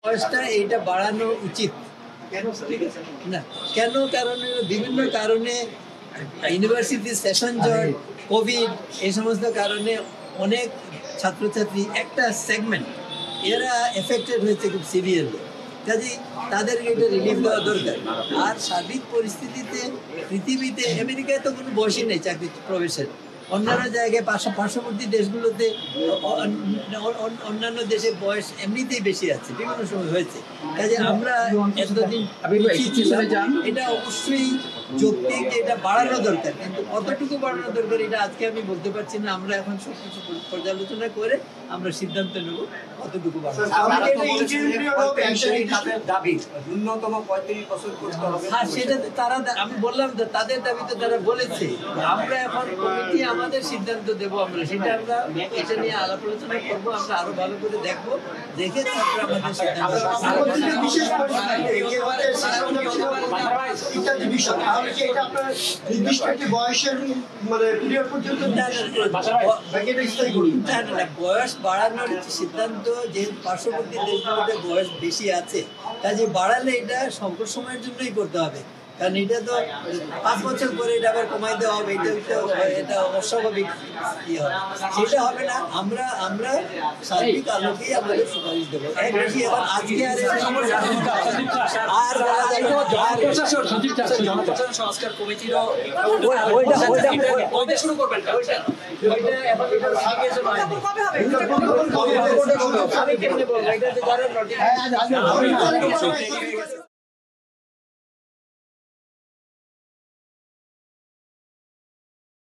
বয়সটা এইটা বাড়ানো উচিত না কেন? কারণ বিভিন্ন কারণে ইউনিভার্সিটি সেশন জট, কোভিড, এই সমস্ত কারণে অনেক ছাত্রছাত্রী একটা সেগমেন্ট এরা এফেক্টেড হয়েছে খুব সিভিয়ারলি। কাজেই তাদেরকে এটা রিলিফ দেওয়া দরকার। আর সার্বিক পরিস্থিতিতে পৃথিবীতে আমেরিকায় তো কোনো বয়সই নেই চাকরি প্রবেশের। অন্যান্য জায়গায় পার্শ্ববর্তী দেশগুলোতে অন্যান্য দেশে বয়স এমনিতেই বেশি আছে, বিভিন্ন সময় হয়েছে। কাজে আমরা এতদিন এটা অবশ্যই যৌক্তিক যে এটা বাড়ানো দরকার, কিন্তু কতটুকু বাড়ানো দরকার এটা আজকে আমি বলতে পারছি না। আমরা এখন সবকিছু পর্যালোচনা করে আমরা সিদ্ধান্ত নেব কতটুকু বাড়ানো। হ্যাঁ, সেটা তারা, আমি বললাম তো তাদের দাবি তো তারা বলেছে। আমরা এখন কমিটি আমাদের সিদ্ধান্ত দেব, আমরা সেটা আমরা এটা নিয়ে আলাপ আলোচনা করবো, আমরা আরো ভালো করে দেখবো, দেখে তারপরে আমাদের সিদ্ধান্ত। বয়স বাড়ানোর সিদ্ধান্ত যে পার্শ্ববর্তী দেশগুলোতে বয়স বেশি আছে, কাজে বাড়ালে এটা সংকট সময়ের জন্যই করতে হবে। কারণ এটা তো 5 বছর পরে এটা আবার কমাই দেওয়া হবে, এটা অস্বাভাবিক ইয়ে হবে, সেটা হবে না। আমরা সার্বিক আলোকেই আমাদের সুপারিশ দেবো। বেশি এখন আজকে আর জনপ্রশাসন সংস্কার কমিটিরও শুরু করবেন আমি কেমনে বলবো, এটা তো